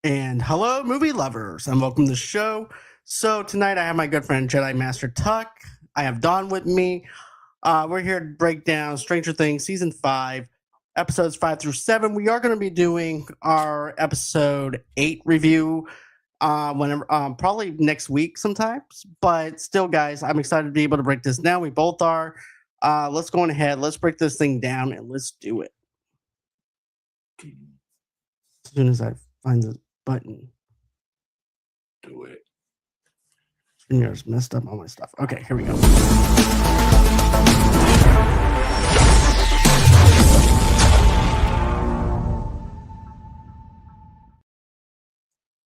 And hello, movie lovers, and welcome to the show. So tonight I have my good friend Jedi Master Tuck. I have Don with me. We're here to break down Stranger Things season 5, episodes 5 through 7. We are going to be doing our episode 8 review whenever, probably next week sometimes. But still, guys, I'm excited to be able to break this down. We both are. Let's go on ahead. Let's break this thing down and let's do it. As soon as I find the button. Do it. Streamyard's messed up all my stuff. Okay, here we go.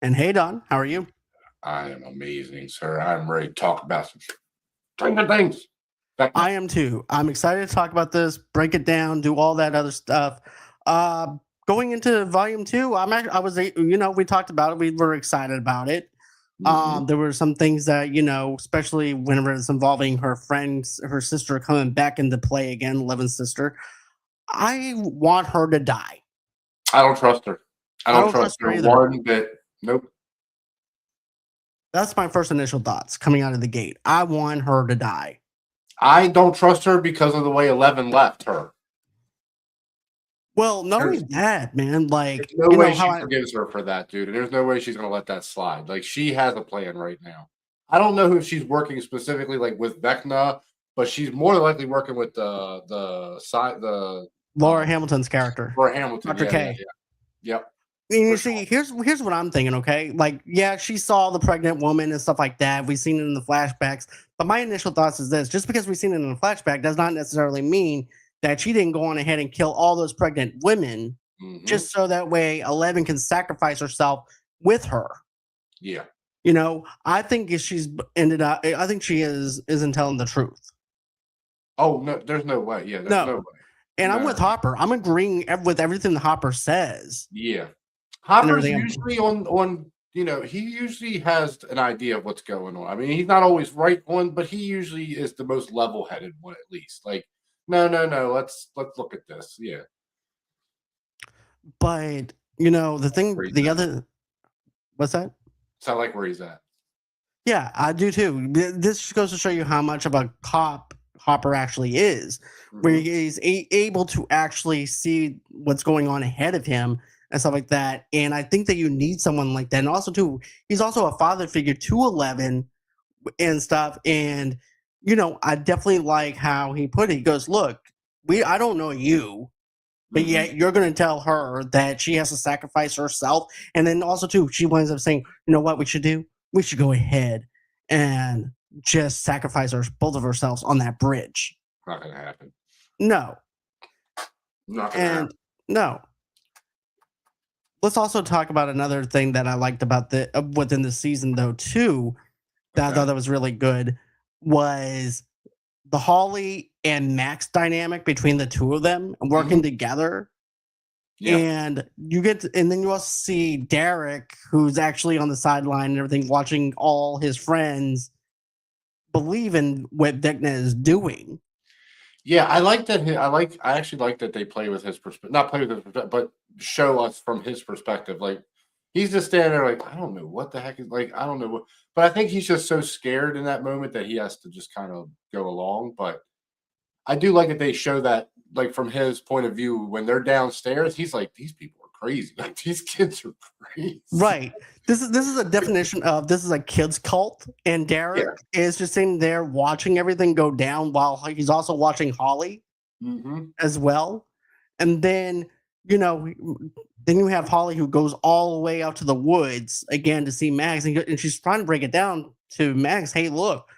And hey, Don, how are you? I am amazing, sir. I'm ready to talk about some Stranger Things. I am too. I'm excited to talk about this, break it down, do all that other stuff. Going into volume 2, we talked about it. We were excited about it. There were some things that, especially whenever it's involving her friends, her sister coming back into play again, Levin's sister. I want her to die. I don't trust her. I don't trust her either. one bit. Nope. That's my first initial thoughts coming out of the gate. I want her to die. I don't trust her because of the way 11 left her. Well, not only that, man. Like, there's no way she forgives her for that, dude. And there's no way she's going to let that slide. Like, she has a plan right now. I don't know if she's working specifically like with Vecna, but she's more than likely working with the Laura Hamilton's character. Laura Hamilton. Dr. K. Yeah. Yep. And you see, here's what I'm thinking, okay? Like, yeah, she saw the pregnant woman and stuff like that. We've seen it in the flashbacks. But my initial thoughts is this: just because we've seen it in a flashback does not necessarily mean that she didn't go on ahead and kill all those pregnant women just so that way 11 can sacrifice herself with her. Yeah. I think I think she isn't telling the truth. Oh, no, there's no way. Yeah, there's no way. And I'm with Hopper. I'm agreeing with everything that Hopper says. Yeah. Hopper's usually on, he usually has an idea of what's going on. I mean, he's not always right on, but he usually is the most level-headed one, at least. Like, no, let's look at this. Yeah. But, what's that? Sound like where he's at. Yeah, I do too. This just goes to show you how much of a cop Hopper actually is, where he's able to actually see what's going on ahead of him and stuff like that. And I think that you need someone like that. And also, too, he's also a father figure to 11 and stuff. And, I definitely like how he put it. He goes, look, I don't know you, but yet you're going to tell her that she has to sacrifice herself. And then also, too, she winds up saying, you know what we should do? We should go ahead and just sacrifice both of ourselves on that bridge. Not going to happen. No. Not going to happen. No. Let's also talk about another thing that I liked about within the season, though, too, that I thought that was really good, was the Holly and Max dynamic between the two of them working together. Yeah. And then you also see Derek, who's actually on the sideline and everything, watching all his friends believe in what Vecna is doing. Yeah, I like that. I actually like that they play with his perspective, not play with his perspective, but show us from his perspective. Like, he's just standing there like, I don't know what the heck is, like, I don't know what, but I think he's just so scared in that moment that he has to just kind of go along. But I do like that they show that, like, from his point of view, when they're downstairs, he's like, these people are crazy. Like, these kids are crazy. Right. This is a definition of this is a kid's cult, and Derek is just sitting there watching everything go down while he's also watching Holly as well. And then, then you have Holly who goes all the way out to the woods again to see Max, and she's trying to break it down to Max. Hey, look,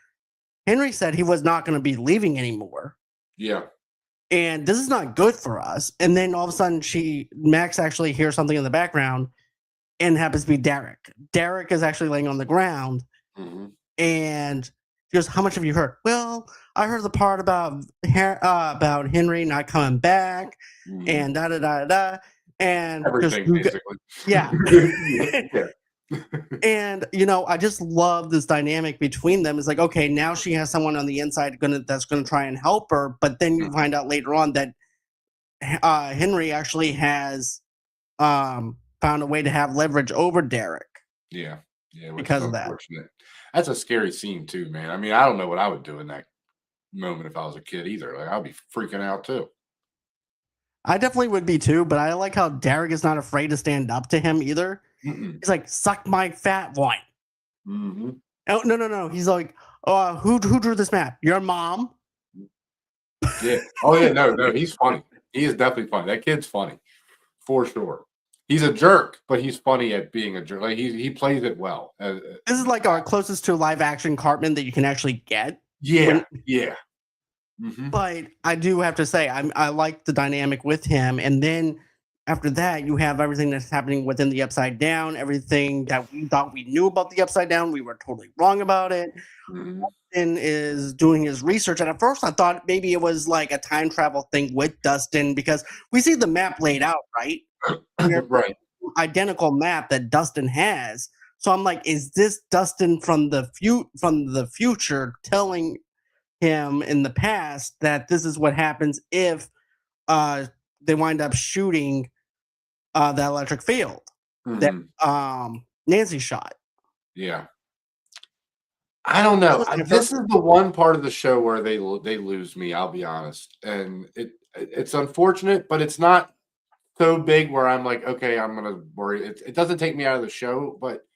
Henry said he was not going to be leaving anymore. Yeah. And this is not good for us. And then all of a sudden Max actually hears something in the background and happens to be Derek. Derek is actually laying on the ground and he goes, how much have you heard? Well, I heard the part about Henry not coming back and da-da-da-da. And everything, basically. Yeah. And, I just love this dynamic between them. It's like, okay, now she has someone on the inside that's going to try and help her. But then you find out later on that Henry actually has found a way to have leverage over Derek Yeah. Yeah, which is because of that. unfortunate. That's a scary scene too, man. I mean, I don't know what I would do in that moment if I was a kid either. Like, I'd be freaking out too. I definitely would be too, but I like how Derek is not afraid to stand up to him either. Mm-mm. He's like, "Suck my fat one." Mhm. Oh no, no, no. He's like, who drew this map? Your mom." Yeah. Oh, yeah. No, no, he's funny. He is definitely funny. That kid's funny for sure. He's a jerk, but he's funny at being a jerk. Like he plays it well. This is like our closest to live action Cartman that you can actually get. Yeah. When, Yeah. Mhm. but I do have to say, I like the dynamic with him, and then after that, you have everything that's happening within the Upside Down. Everything that we thought we knew about the Upside Down, we were totally wrong about it. Mhm. Dustin is doing his research, and at first I thought maybe it was like a time travel thing with Dustin because we see the map laid out, right? Where Right. identical map that Dustin has. So I'm like, is this Dustin from the future telling him in the past that this is what happens if uh, they wind up shooting the electric field that Mhm. Nancy shot? Yeah. I don't That know. was my This first. is the one part of the show where they lose me, I'll be honest. And it's unfortunate, but it's not so big where I'm like, okay, I'm gonna worry. It doesn't take me out of the show, but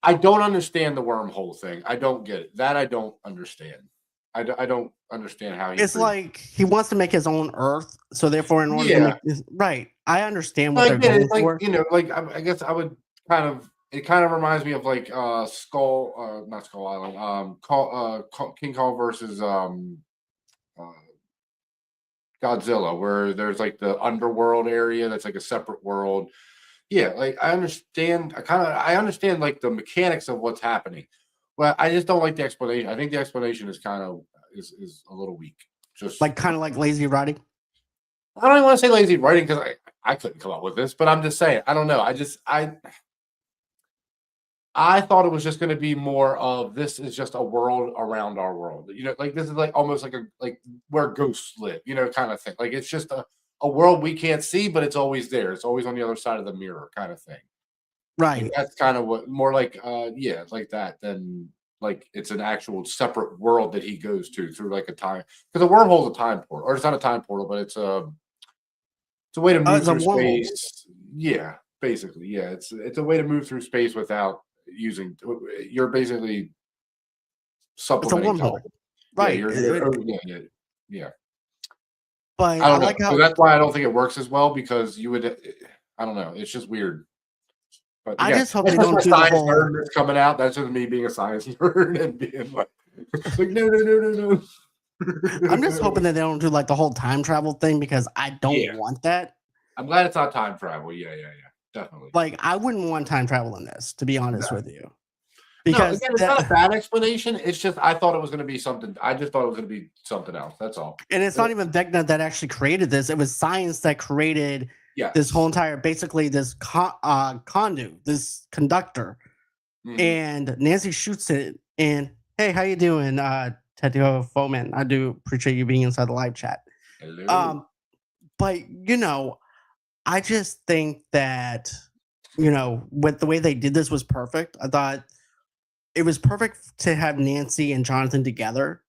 I don't understand the wormhole thing. I don't get it. That I don't understand. I don't understand how he It's created. like he wants to make his own Earth, so therefore, in order to Yeah, make this right, I understand what I they're get it. going It's like for. like I guess I would kind of. It kind of reminds me of like Skull, not Skull Island, King Kong versus uh, Godzilla, where there's like the underworld area that's like a separate world. Yeah, like I understand. I understand like the mechanics of what's happening, but I just don't like the explanation. I think the explanation is kind of is a little weak. Just Like kind of like lazy writing. I don't even want to say lazy writing because I couldn't come up with this, but I'm just saying I don't know. I thought it was just going to be more of this is just a world around our world. You know, like this is like almost like a like where ghosts live, you know, kind of thing. Like it's just a world we can't see, but it's always there. It's always on the other side of the mirror, kind of thing. Like Right. that's kind of what more like yeah, like that than like it's an actual separate world that he goes to through like a time because a wormhole's a time portal, or it's not a time portal, but it's a way to move It's a through wormhole. space. Yeah, basically, yeah. It's a way to move through space without using. You're basically It's a supplementing wormhole. time. Yeah, Right. yeah, yeah, yeah. But I I don't know. like So how that's why I don't think it works as well because you would. I don't know. It's just weird. But I again, just hope that's they just don't my do the science whole. nerd that's coming out. That's just me being a science nerd and being like no, no, no, no, I'm just no. hoping that they don't do like the whole time travel thing because I don't Yeah, want that. I'm glad it's not time travel. Yeah, yeah, yeah. Definitely. Like I wouldn't want time travel in this, to be honest with you, No, because again, it's not a that, bad explanation. It's just I thought it was going to be something. I just thought it was going to be something else. That's all. and it's not even Vecna that actually created this. It was science that created this whole Yes. entire, basically this conduit, this conductor. Mhm. And Nancy shoots it. And hey, how you doing, Tetio Foman? I do appreciate you being inside the live chat. Hello. Um, but I just think that with the way they did this was perfect. I thought it was perfect to have Nancy and Jonathan together,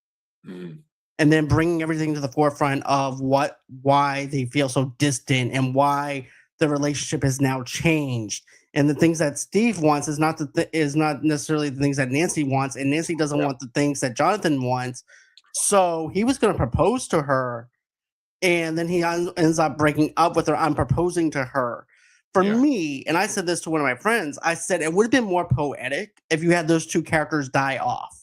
Mhm. and then bringing everything to the forefront of why they feel so distant and why the relationship has now changed. And the things that Steve wants is not necessarily the things that Nancy wants, and Nancy doesn't Yeah. want the things that Jonathan wants. So he was going to propose to her, and then he ends up breaking up with her. I'm proposing to her. For Yeah. me, and I said this to one of my friends, I said it would have been more poetic if you had those two characters die off.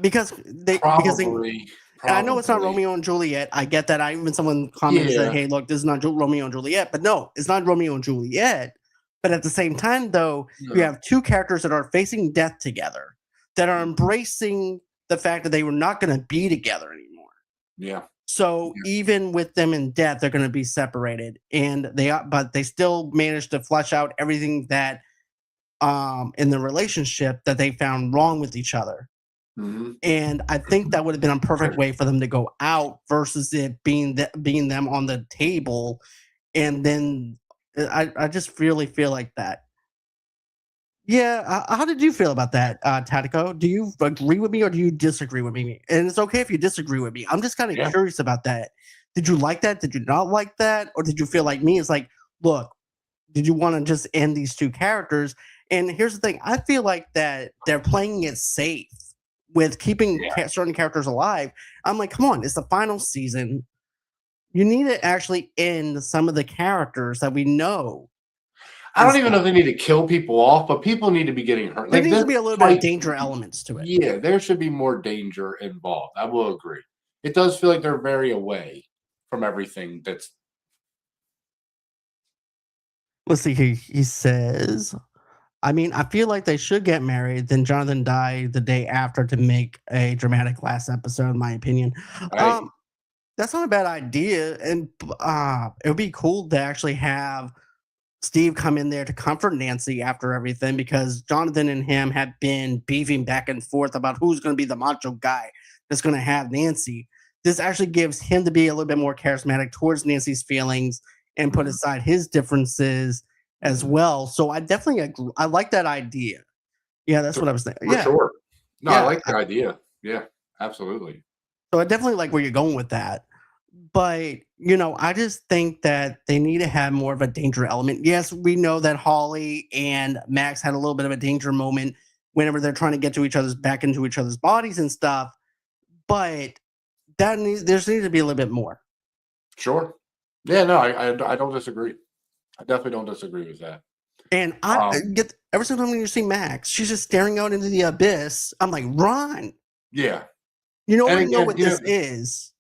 Because Probably. and I know it's not Probably. Romeo and Juliet. I get that. I even someone commented said, Yeah. "Hey, look, this is not Romeo and Juliet." But no, it's not Romeo and Juliet. But at the same time, though, you No. have two characters that are facing death together, that are Mm. embracing the fact that they were not going to be together anymore. Yeah. So Yeah. even with them in death, they're going to be separated, and but they still managed to flesh out everything that in the relationship that they found wrong with each other. Mhm. And I think that would have been a perfect way for them to go out versus it being them on the table and then I just really feel like that. Yeah, how did you feel about that, Tatico? Do you agree with me or do you disagree with me? And it's okay if you disagree with me. I'm just kind of Yeah. curious about that. Did you like that? Did you not like that? Or did you feel like me? It's like, look, did you want to just end these two characters? And here's the thing: I feel like that they're playing it safe with keeping Yeah. certain characters alive. I'm like, come on, it's the final season. You need to actually end some of the characters that we know I and don't even know stuff. if they need to kill people off, but people need to be getting hurt. There Like needs this to be a little bit of fight, danger elements to it. yeah, there should be more danger involved. I will agree. It does feel like they're very away from everything that's Let's see. He says, I mean, I feel like they should get married. Then Jonathan died the day after to make a dramatic last episode, in my opinion. right. Um, that's not a bad idea, and it would be cool to actually have Steve come in there to comfort Nancy after everything because Jonathan and him have been beefing back and forth about who's going to be the macho guy that's going to have Nancy. This actually gives him to be a little bit more charismatic towards Nancy's feelings and put Mhm, aside his differences as mhm. well. So I definitely agree. I like that idea. Yeah, that's what I was thinking. For Yeah, sure. No, I yeah. like the idea. Yeah, absolutely. So I definitely like where you're going with that. But, I just think that they need to have more of a danger element. Yes, we know that Holly and Max had a little bit of a danger moment whenever they're trying to get to each other's back into each other's bodies and stuff, but there needs to be a little bit more. Sure. Yeah, no, I don't disagree. I definitely don't disagree with that. And I Um, get every single time when you see Max, she's just staring out into the abyss. I'm like, run. yeah, You and already know again, what this is.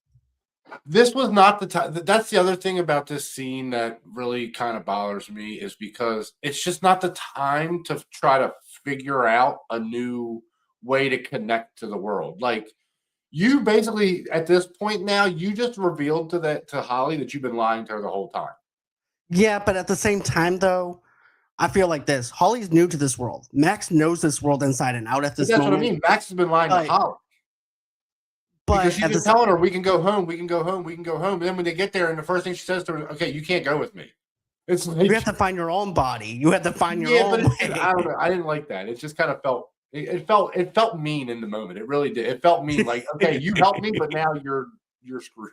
this was not the time. That's the other thing about this scene that really kind of bothers me is because it's just not the time to try to figure out a new way to connect to the world. Like you basically at this point now, you just revealed to Holly that you've been lying to her the whole time. Yeah, but at the same time though, I feel like this. Holly's new to this world. Max knows this world inside and out at But this that's what I moment. mean. Max has been lying to But Holly because but she's at been this telling her we can go home, we can go home, we can go home. And then when they get there, and the first thing she says to her, "Okay, you can't go with me." It's you have like to find your own body. You have to find your yeah, but own it's just way. I don't know. I didn't like that. It just kind of felt it felt mean in the moment. It really did. It felt mean. Like okay, you helped me, but now you're screwed.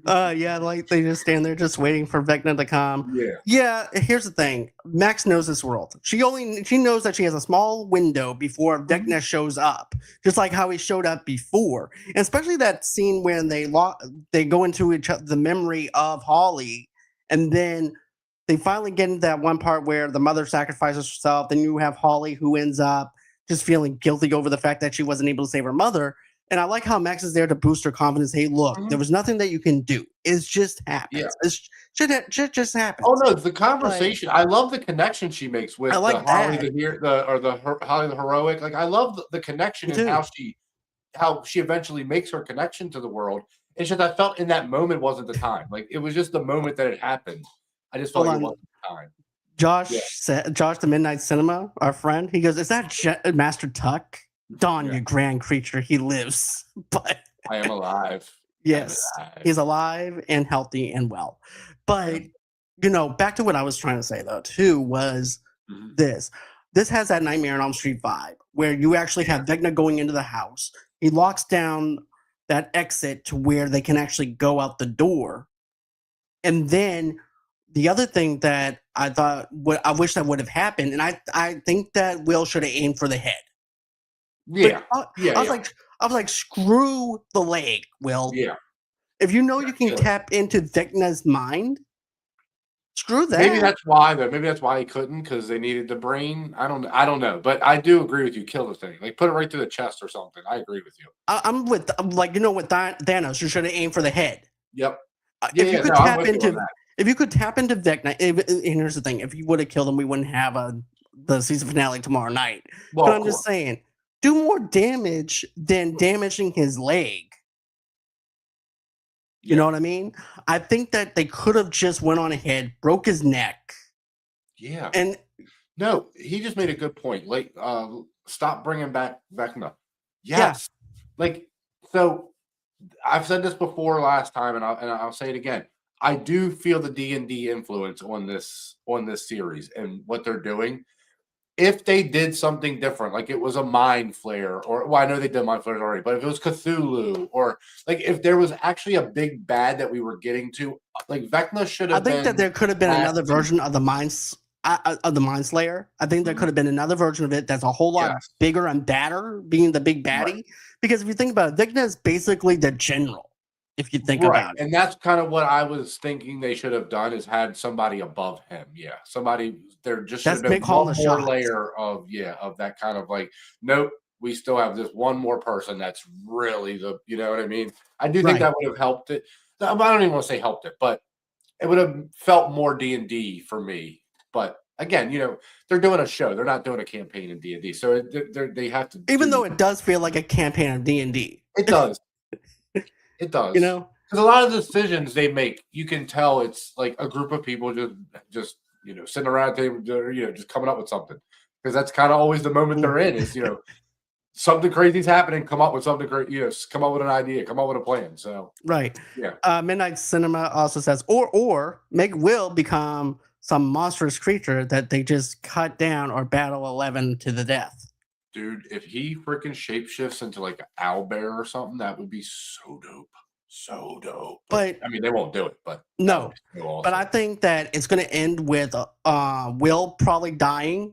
Yeah, like they just stand there just waiting for Vecna to come. Yeah. Yeah, here's the thing. Max knows this world. She knows that she has a small window before Mhm. Vecna shows up, just like how he showed up before. And especially that scene when they go into the memory of Holly, and then they finally get into that one part where the mother sacrifices herself. Then you have Holly who ends up just feeling guilty over the fact that she wasn't able to save her mother. And I like how Max is there to boost her confidence. Hey, look, there Mhm. was nothing that you can do. It just Yeah. happens. Shit just Oh happens. no, the But conversation. I love the connection she makes I with the like Holly that. the here the or the Holly the heroic. Like I love the connection Me and too. how she eventually makes her connection to the world. It's just I felt in that moment wasn't the time. Like it was just the moment that it happened. I just felt Hold like it on. wasn't the time. Yeah, Josh the Midnight Cinema, our friend, he goes, is that Master Tuck? Dawn, yeah. you grand creature. He lives. But I am alive. I'm yes, alive. he's alive and healthy and well. I But am. back to what I was trying to say though, too, was Mhm. this. This has that Nightmare on Elm Street vibe where you actually Yeah, have Vecna going into the house. He locks down that exit to where they can actually go out the door. And then the other thing that I thought what I wish that would have happened, and I think that Will should have aimed for the head. But yeah, yeah, I was yeah, like, screw the leg, Will. yeah. If you know Yeah, you can kill it. tap into Vecna's mind, screw Maybe that. that's why though. Maybe that's why he couldn't because they needed the brain. I don't know, but I do agree with you. Kill the thing. Like put it right through the chest or something. I agree with you. I'm like with Thanos, you should have aimed for the head. Yep. Yeah, If you yeah. No, could I'm tap with you on into that. Vecna, and here's the thing: if you would have killed him, we wouldn't have the season finale tomorrow night. Well, But of I'm just course. saying, do more damage than damaging his leg. You know Yeah. what I mean? I think that they could have just went on ahead, broke his neck, Yeah. and No, he just made a good point. Like, stop bringing back Vecna. yeah, Yes. Like, so I've said this before last time, and I'll say it again. I do feel the D&D influence on this series and what they're doing. If they did something different, like it was a mind flare, or well, I know they did mind flares already, but if it was Cthulhu, or like if there was actually a big bad that we were getting to, like Vecna should I have think that been there could have been last another season. version of the of the Mind Slayer. I think there Mhm. could have been another version of it that's a whole lot Yes, bigger and badder, being the big right. baddie. Because if you think about it, Vecna is basically the general. If you think Right, about it, and that's kind of what I was thinking they should have done is had somebody above him, yeah, somebody there just should that's have been big calling one the more shots. layer of yeah, of that kind of like, nope, we still have this one more person that's really the you know what I mean? I do think Right. that would have helped it. No, I don't even wanna say helped it, but it would have felt more D&D for me, but again, they're doing a show, they're not doing a campaign in D&D, so they have to Even do though it does feel like a campaign of D&D, it does. It you does. know? Because a lot of the decisions they make, you can tell it's like a group of people just sitting around a table, just coming up with something. Because that's kind of always the moment Mm, they're in is something crazy's happening, come up with something crazy, come up with an idea, come up with a plan. So right. yeah, Midnight Cinema also says, or make Will become some monstrous creature that they just cut down or battle 11 to the death. dude, if he freaking shapeshifts into like an owl bear or something, that would be so dope. So dope. But But I mean they won't do it, but that would no, be so but I awesome. think that it's going to end with Will probably dying,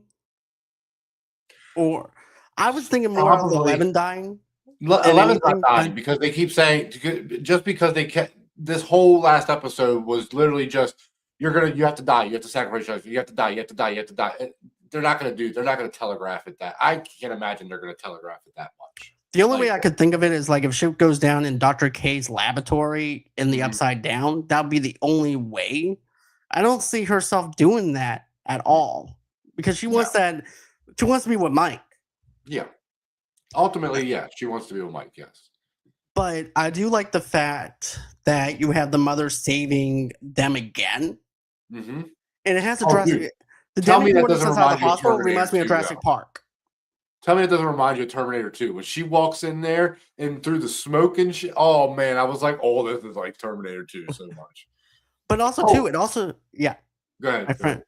or I was thinking more of Probably 11 dying than 11's not anything. dying because they keep saying just because they kept this whole last episode was literally just you have to die, you have to sacrifice yourself, you have to die, you have to die, you have to die. They're not gonna telegraph it that. I can't imagine they're gonna telegraph it that much. The only Like way I could think of it is like if shit goes down in Dr. K's laboratory in the mhm, Upside Down, that would be the only way. I don't see herself doing that at all because no, she wants to be with Mike. yeah. Ultimately, yeah, she wants to be with Mike, yes. But I do like the fact that you have the mother saving them again. Mhm. And it has a Oh, dude, Jurassic the tell me that Demi-Portis doesn't inside the remind you of hospital Terminator reminds me of 2, Jurassic though. Park. Tell me it doesn't remind you of Terminator 2. When she walks in there and through the smoke and shit, oh man, I was like, "Oh, this is like Terminator 2 so much." But also Oh, too, it also yeah, go my ahead, go ahead. friend.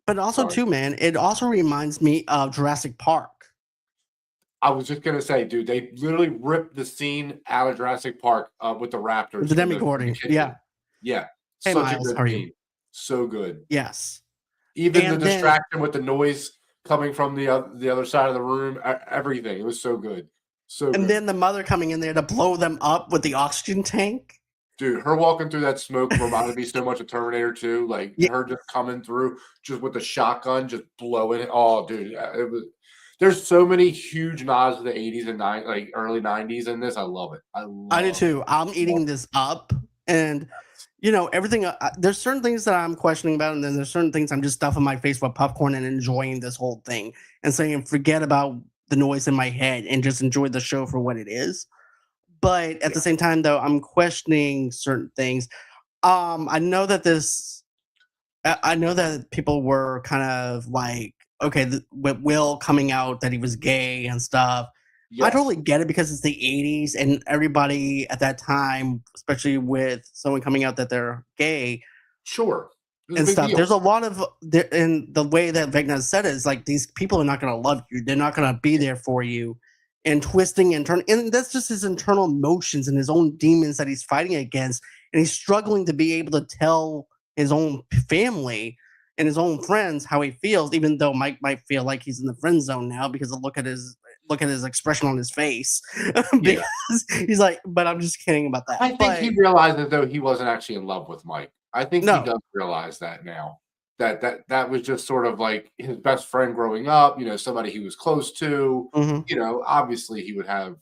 But also Sorry. too, man, it also reminds me of Jurassic Park. I was just gonna say, dude, they literally ripped the scene out of Jurassic Park with the The raptors in the Demi-Portis. kitchen. Yeah. Yeah, Hey such a Miles, good how are you? scene. So good. Yes. Even the And then distraction with the noise coming from the other side of the room, everything. It was so good. So and good. then the mother coming in there to blow them up with the oxygen tank. Dude, her walking through that smoke reminded me so much of Terminator 2, like, Yeah, her just coming through just with the shotgun, just blowing it. Oh, dude, it was there's so many huge nods to the '80s and like, early '90s in this. I love it. I I do love, too. I'm love eating this up, and everything. There's certain things that I'm questioning about, and then there's certain things I'm just stuffing my face with popcorn and enjoying this whole thing and saying forget about the noise in my head and just enjoy the show for what it is. But at yeah, the same time, though, I'm questioning certain things. I know that I know that people were kind of like, okay, with Will coming out that he was gay and stuff. I yes, totally get it because it's the 80s and everybody at that time, especially with someone coming out that they're gay sure. It was a and big stuff, deal. there's a lot of, and the way that Vecna said it is like, these people are not going to love you. They're not going to be there for you and twisting and turning. And that's just his internal emotions and his own demons that he's fighting against. And he's struggling to be able to tell his own family and his own friends how he feels, even though Mike might feel like he's in the friend zone now because of look at his expression on his face. Yeah. Because he's like, but I'm just kidding about that. I think he But realized that though he wasn't actually in love with Mike. I think he no. does realize that now. That was just sort of like his best friend growing up, somebody he was close to. Mhm. Obviously he would have,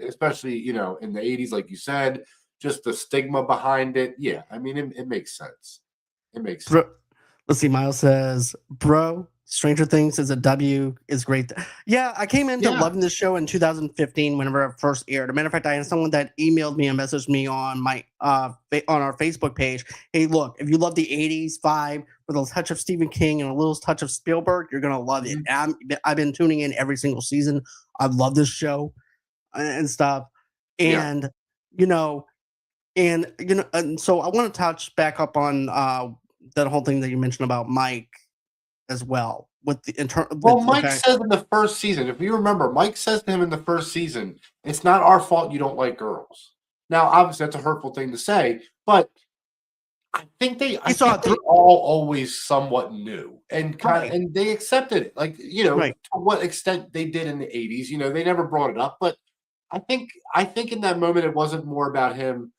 especially, in the '80s, like you said, just the stigma behind it. Yeah, I mean it makes sense. It makes sense. Bro, let's see. Miles says, "Bro, Stranger Things is a W. Is great." Yeah, I came into Yeah, loving this show in 2015 whenever it first aired. A matter of fact, I had someone that emailed me and messaged me on my on our Facebook page. Hey, look, if you love the 80s vibe with a touch of Stephen King and a little touch of Spielberg, you're gonna love it. mhm, And I've been tuning in every single season. I love this show and stuff. yeah, And you know, And and so I want to touch back up on that whole thing that you mentioned about Mike as well with Well, with the Mike fact. says in the first season, if you remember, Mike says to him in the first season, "It's not our fault you don't like girls." Now, obviously, that's a hurtful thing to say, but I He saw think it through. they all always somewhat knew and Right, and they accepted it. Like, right. to what extent they did in the 80s, they never brought it up, but I think in that moment it wasn't more about him.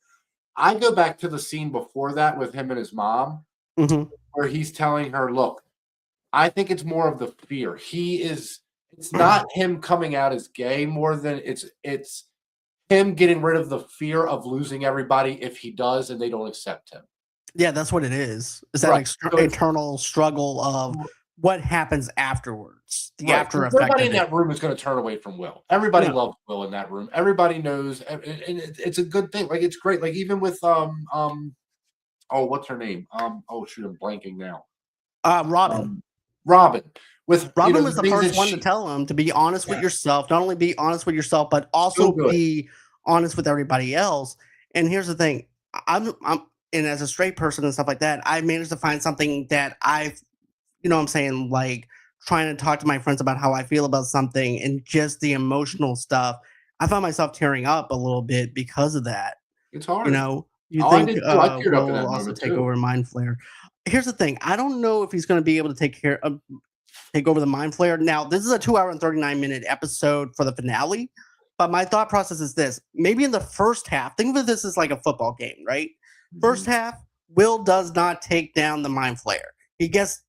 I go back to the scene before that with him and his mom, Hmm. where he's telling her, "Look, I think it's more of the fear. It's not him coming out as gay more than it's him getting rid of the fear of losing everybody if he does and they don't accept him." Yeah, that's what it is. Is that Right. So it's eternal struggle of what happens afterwards, the right, after because effect nobody of in it. that room is gonna turn away from Will. Everybody No. loves Will in that room. Everybody knows, and it's a good thing. Like, it's great. Like, even with, oh, what's her name? Oh, shoot, I'm blanking now. Robin. Um, Robin, with, Robin was the the things first that one to she tell him to be honest with yeah, yourself. Not only be honest with yourself, but so also good. be honest with everybody else. And here's the thing: I'm and as a straight person and stuff like that, I managed to find something that I've, what I'm saying, like trying to talk to my friends about how I feel about something and just the emotional stuff. I found myself tearing up a little bit because of that. It's hard. You Oh, I think did too. I teared up in will that also moment take too. over Mind Flare. Here's the thing: I don't know if he's going to be able to take over the Mind Flayer. Now, this is a 2 hour and 39-minute episode for the finale, but my thought process is this: maybe in the first half, think of this as like a football game, right? First Mhm. half, Will does not take down the Mind Flayer. He gets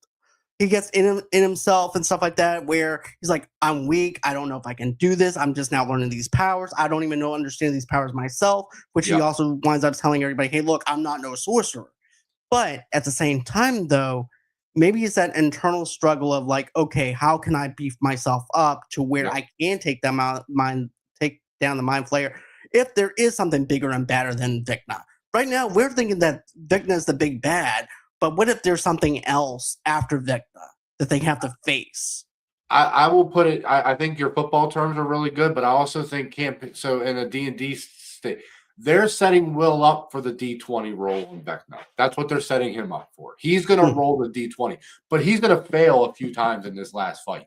in himself and stuff like that, where he's like, I'm weak. I don't know if I can do this. I'm just now learning these powers. I don't even know understand these powers myself. Which he Yep. also winds up telling everybody, hey, look, I'm not no sorcerer. But at the same time, though, maybe it's that internal struggle of like, okay, how can I beef myself up to where Yep. I can take down the mind flayer if there is something bigger and badder than Vecna. Right now, we're thinking that Vecna is the big bad, but what if there's something else after Vecna that they have to face? I will put it. I think your football terms are really good, but I also think camp. So in a D&D state, they're setting Will up for the D20 roll in Vecna. That's what they're setting him up for. He's going to Hmm. roll the D20, but he's going to fail a few times in this last fight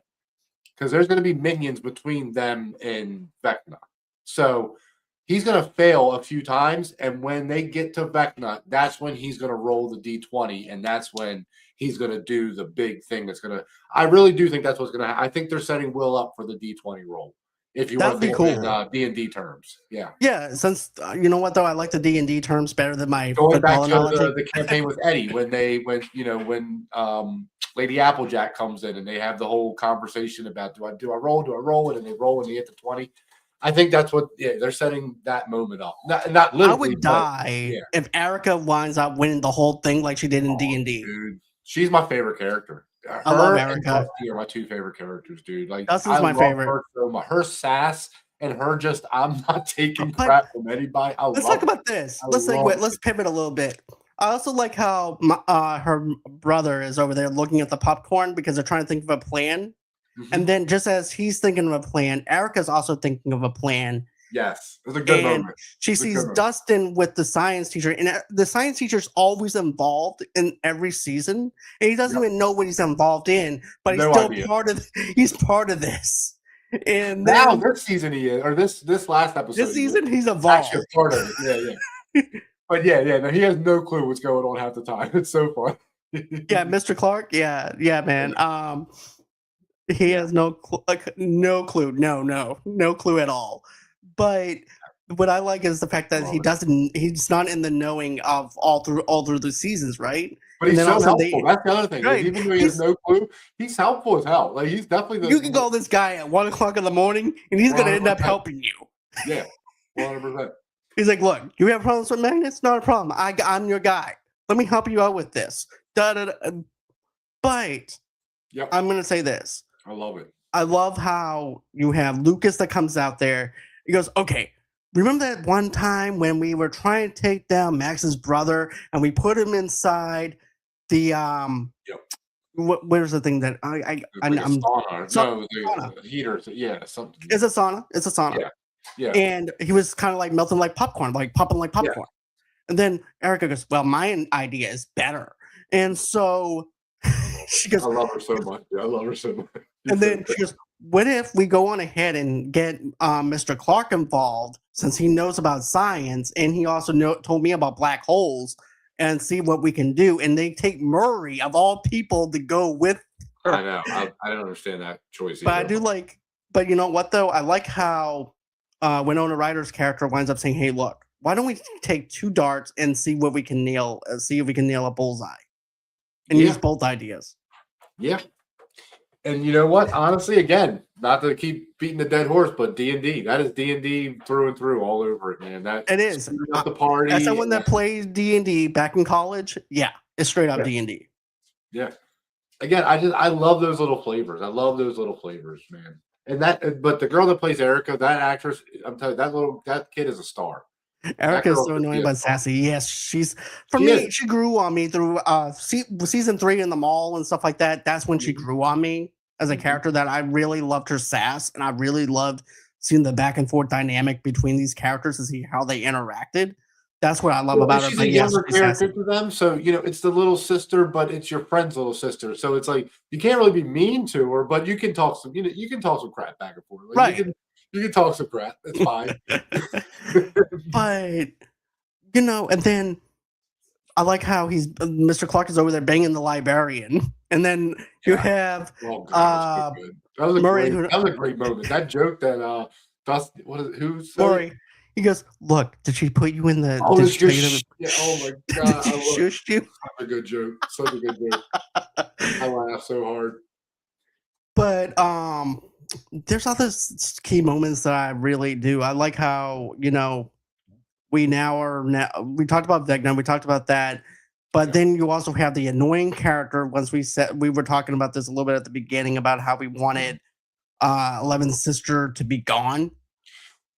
because there's going to be minions between them and Vecna. So he's going to fail a few times, and when they get to Vecna, that's when he's going to roll the D20, and that's when he's going to do the big thing. That's going to. I really do think that's what's going to happen. I think they're setting Will up for the D20 roll. If you That want would to be think of it in cool. D&D terms, yeah. Yeah, since you know what though, I like the D&D terms better than my Going back football to analogy. the campaign with Eddie when Lady Applejack comes in and they have the whole conversation about do I roll it, and they roll and they hit the 20. I think that's what they're setting that moment up. Not I literally, would but die yeah. if Erica winds up winning the whole thing like she did in Oh, D&D. dude, she's my favorite character. I love Her and Erica. Dusty are my two favorite characters, dude. Like, Dustin's I my love favorite. her so much. Her sass and her just I'm not taking But crap from anybody. I let's talk love it. about this. I Let's love segue. Let's it. pivot a little bit. I also like how her brother is over there looking at the popcorn because they're trying to think of a plan. And Mhm. then just as he's thinking of a plan, Erica's also thinking of a plan. Yes, it was a good And moment. she It was a sees good moment. Dustin with the science teacher, and the science teacher's always involved in every season, and he doesn't Yep. even know what he's involved in, but he's No still idea. part of. He's part of this. And Now then this season he is, or this last this episode he is season, he's actually evolved. a part of it. Yeah, yeah. But yeah. No, he has no clue what's going on half the time. It's so fun. Yeah, Mr. Clark. Yeah, man. He Yeah. has no clue. No clue at all. But what I like is the fact I that love it. he's not in the knowing of all through the seasons, right? But And he's then all of so a sudden helpful. they That's the other thing is right. even though he has He's no clue, he's helpful as hell. Like, he's definitely you can the call this guy at 1 o'clock in the morning and he's gonna end up 100%. helping you. Yeah, 100%. He's like, look, you have problems with magnets? Not a problem. I'm your guy. Let me help you out with this. Da, da, da. But Yep, I'm gonna say this. I love it. I love how you have Lucas that comes out there. He goes, okay, remember that one time when we were trying to take down Max's brother and we put him inside the Yep, where's the thing that it's like a I'm sauna. No, sauna. the heater. Yeah, something. It's a sauna. It's a sauna. Yeah, yeah, And he was kind of like melting like popcorn, like popping like yeah. popcorn. And then Erica goes, "Well, my idea is better." And so she I goes, love her so much. Yeah, I love her so much. and She's so then she goes, "What if we go on ahead and get Mr. Clark involved, since he knows about science and he also told me about black holes, and see what we can do?" And they take Murray of all people to go with I her. know. I don't understand that choice But I either. do like, but you know what though? I like how Winona Ryder's character winds up saying, "Hey, look, why don't we take two darts and see what we can nail? See if we can nail a bullseye and use Yeah, both ideas." yeah. And you know what? Honestly, again, not to keep beating the dead horse, but D&D. That is D&D through and through, all over it, man. That It is. screwing up the As party. someone And that played D&D back in college, yeah, it's straight up yeah, D&D. yeah. Again, I love those little flavors. I love those little flavors, man. And but the girl that plays Erica, that actress, I'm telling you, that kid is a star. That Erica is girl so could be annoying a but star. sassy. Yes, she's for She me. is. She grew on me through season 3 in the mall and stuff like that. That's when she Mhm, grew on me as a mhm. character. That I really loved her sass, and I really loved seeing the back and forth dynamic between these characters to see how they interacted. That's what I love Well, and about her. she's a But yes, younger she's character sassy. to them, so, it's the little sister, but it's your friend's little sister, so it's like, you can't really be mean to her, but you can talk you can talk some crap back and forth, like, Right. you can talk some crap, it's fine. But and then I like how Mr. Clark is over there banging the librarian, and then you Yeah. have Oh god, it was so good. Murray, who That was a great moment. That joke that, Dust what is it who said it? Maury, he goes, "Look, did she put you in the Oh, did it's she tell you just to yeah, oh my did god, she shush you?" such a good joke, such a good joke. I laughed so hard. But, there's other key moments that I really do. I like how, we talked about Vecna, we talked about that, but Yeah. then you also have the annoying character once we were talking about this a little bit at the beginning about how we wanted, Eleven's sister to be gone.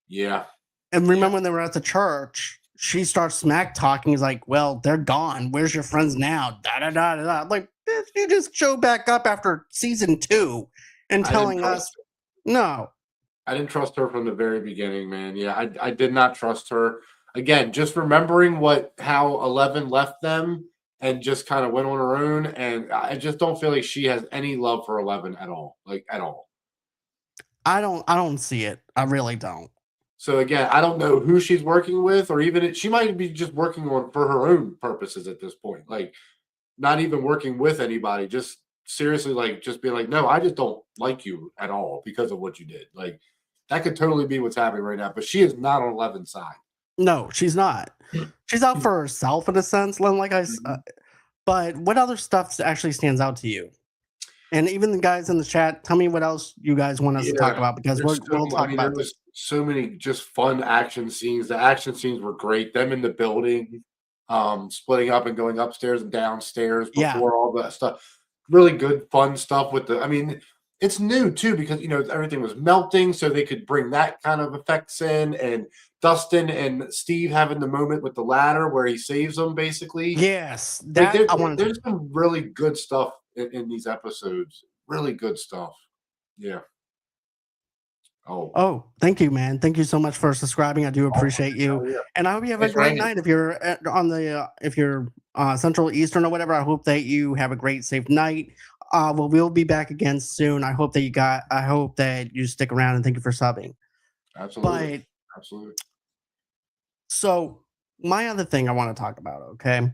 Yeah, And yeah. remember when they were at the church, she starts smack talking. He's like, "Well, they're gone. Where's your friends now?" Da da da da. Da. I'm like, "Bitch, you just showed back up after season 2 and I didn't telling trust us no." I didn't trust her from the very beginning, man. Yeah, I did not trust her. Again, just remembering how 11 left them and just kind of went on her own, and I just don't feel like she has any love for 11 at all, like at all. I don't see it. I really don't. So again, I don't know who she's working with, or even she might be just working on for her own purposes at this point. Like not even working with anybody, just seriously like just being like, no, I just don't like you at all because of what you did. Like that could totally be what's happening right now, but she is not on 11's side. No, she's not. She's out for herself in a sense, Mhm. but what other stuff actually stands out to you? And even the guys in the chat, tell me what else you guys want us to talk Yeah, about because there's we'll I talk mean, there about was this. so many just fun action scenes. The action scenes were great. Them in the building, splitting up and going upstairs and downstairs Yeah. before all that stuff. Really good, fun stuff with the. I mean, it's new too because everything was melting, so they could bring that kind of effects in. And Dustin and Steve having the moment with the ladder where he saves them, basically. Yes, Like that I wanted to. there's some really good stuff in these episodes. Really good stuff. Yeah. Oh. Oh, thank you, man. Thank you so much for subscribing. I do Oh, appreciate you, hell yeah. and I hope you have a Thanks for great hanging. night. If you're Central Eastern or whatever, I hope that you have a great, safe night. Well, we'll be back again soon. I hope that you stick around and thank you for subbing. Absolutely. But Absolutely. so my other thing I want to talk about. Okay,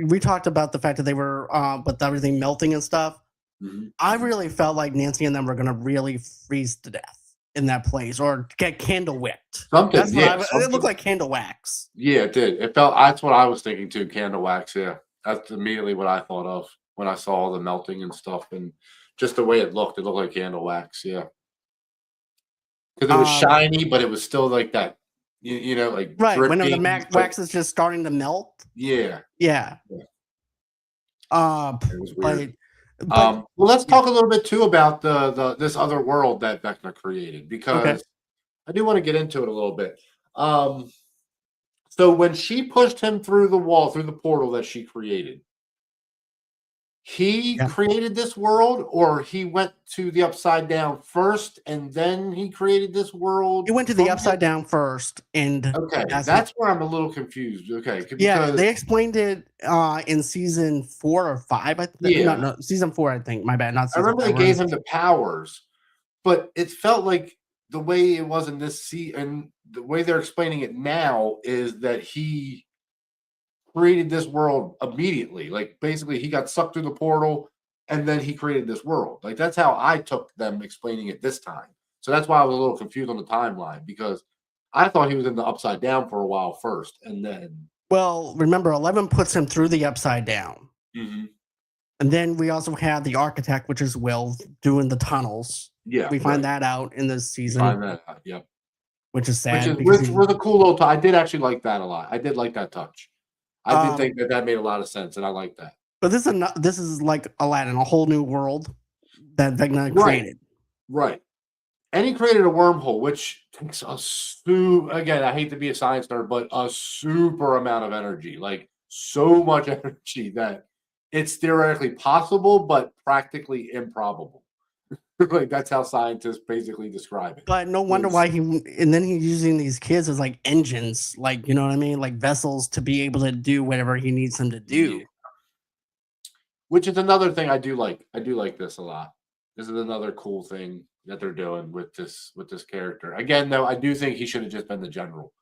we talked about the fact that they were with everything melting and stuff. Mhm, I mhm. really felt like Nancy and them were gonna really freeze to death in that place or get candle wicked. Something, That's what yeah, it looked something. like candle wax. Yeah, it did. It felt that's what I was thinking too, candle wax, yeah. That's immediately what I thought of when I saw all the melting and stuff and just the way it looked like candle wax, yeah. Because it was Uh, shiny, but it was still like that, like right, when the dripping, but wax is just starting to melt. yeah, Yeah. yeah, Uh, it was weird. but but Well, let's yeah, talk a little bit too about the this other world that Vecna created okay. because I do wanna get into it a little bit. Um So when she pushed him through the wall, through the portal that she created, he Yeah. created this world, or he went to the upside down first and then he created this world He went to the from it? upside down first, and Okay, that's what. that's where I'm a little confused. Okay, Yeah, because they explained it in season 4 or 5. No, yeah, no, season 4. I think. My bad, not I season remember 4. they We're in gave him the powers, but it felt like the way it was in this and the way they're explaining it now is that he created this world immediately. Like basically, he got sucked through the portal, and then he created this world. Like that's how I took them explaining it this time. So that's why I was a little confused on the timeline because I thought he was in the upside down for a while first, and then Well, remember, 11 puts him through the upside down. Mhm. And then we also have the architect, which is Will, doing the tunnels. Yeah, We find right. that out in this You find season, that, yep. which is Which is sad because which he. was a cool little. I did actually like that a lot. I did like that touch. I did Um, think that that made a lot of sense, and I like that. but this is like Aladdin, a whole new world that Vecna Right, created. right. And he created a wormhole, which takes a again, I hate to be a science nerd, but a super amount of energy, like so much energy that it's theoretically possible, but practically improbable. Like that's how scientists basically describe it. But no wonder Is why he. And then he's using these kids as like engines, like you know what I mean, like vessels to be able to do whatever he needs them to yeah. do. Which is another thing I do like. I do like this a lot. This is another cool thing that they're doing with this character. Again, though, I do think he should have just been the general.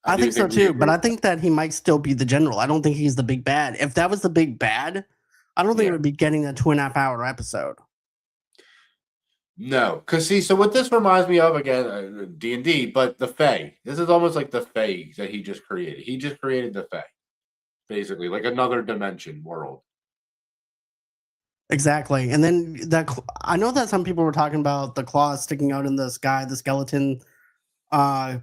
I I do think so think we too, but agree. I think that he might still be the general. I don't think he's the big bad. If that was the big bad, I don't think it Yeah. would be getting a 2.5 hour episode. No, because see, so what this reminds me of again, D&D, but the Fae. This is almost like the Fae that he just created. He just created the Fae, basically, like another dimension world. Exactly. And then I know that some people were talking about the claws sticking out in the sky, the skeleton uh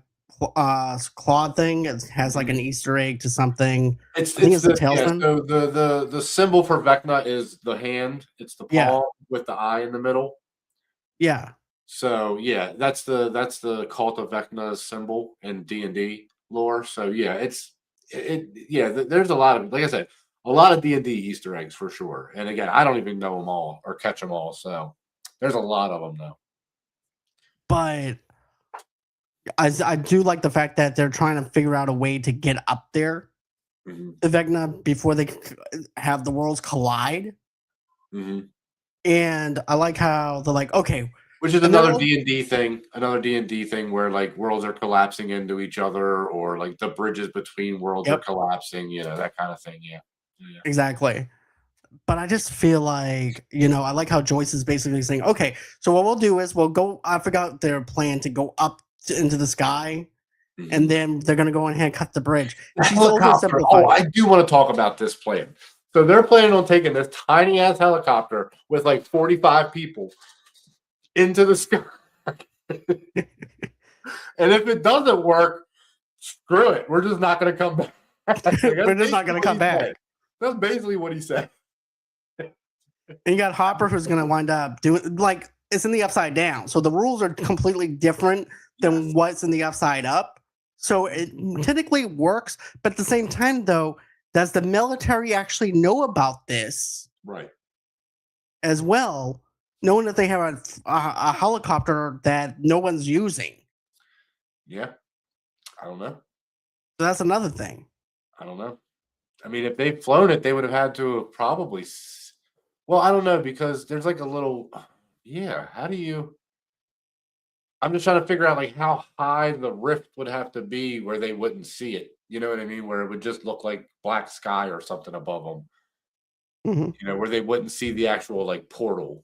claw thing. It has like Mhm. an Easter egg to something. I think It's it's the the yeah. tailspin. So the symbol for Vecna is the hand. It's the Yeah. paw with the eye in the middle. Yeah. So yeah, that's the cult of Vecna's symbol in D&D lore. So yeah, yeah. There's a lot of like I said, a lot of D&D Easter eggs for sure. And again, I don't even know them all or catch them all. So there's a lot of them though. But I do like the fact that they're trying to figure out a way to get up there Hmm. to Vecna before they have the worlds collide. Hmm. And I like how they're like, okay, Which is and they're another all, D&D thing, where like worlds are collapsing into each other, or like the bridges between worlds are yep, collapsing. That kind of thing. Yeah, yeah. exactly. But I just feel like, I like how Joyce is basically saying, okay, so what we'll do is we'll go, I forgot their plan to go up into the sky, and Mhm. then they're going to go ahead and cut the bridge. The She's helicopter. Oh, oversimplified I it. do want to talk about this plan. So they're planning on taking this tiny ass helicopter with like 45 people into the sky. And if it doesn't work, screw it. We're just not going to come back. Like, that's We're just not basically going to what come he said. back. That's basically what he said. And you got Hopper who's going to wind up doing, like, it's in the upside down. So the rules are completely different than Yes. what's in the upside up. So it technically works. But at the same time, though, does the military actually know about this Right. as well, knowing that they have a helicopter that no one's using? Yeah. I don't know. So that's another thing. I don't know. I mean, if they'd flown it, they would have had to have probably. Well, I don't know because there's like a little. Yeah. How do you? I'm just trying to figure out like how high the rift would have to be where they wouldn't see it. You know what I mean? Where it would just look like black sky or something above them. Mhm. Where they wouldn't see the actual like portal.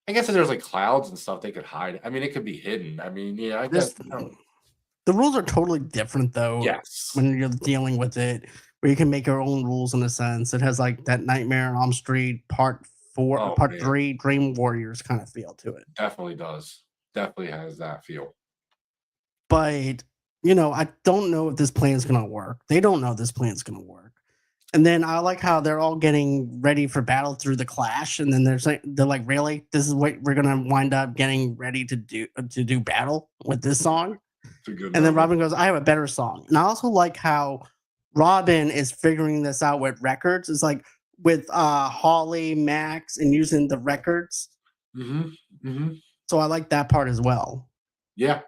I guess if there's like clouds and stuff, they could hide. I mean, it could be hidden. I mean, yeah, I guess. This The rules are totally different though Yes. when you're dealing with it, where you can make your own rules in a sense. It has like that Nightmare on Elm Street Oh part man, 3, Dream Warriors kind of feel to it. definitely does. Definitely has that feel. But I don't know if this plan's gonna work. They don't know this plan's gonna work. And then I like how they're all getting ready for battle through the clash, and then they're like, really, this is what we're gonna wind up getting ready to do battle with this song. It's a good And then moment. Robin goes, I have a better song. And I also like how Robin is figuring this out with records. It's like, with Holly, Max, and using the records. Hmm. Hmm. So I like that part as well. Yeah.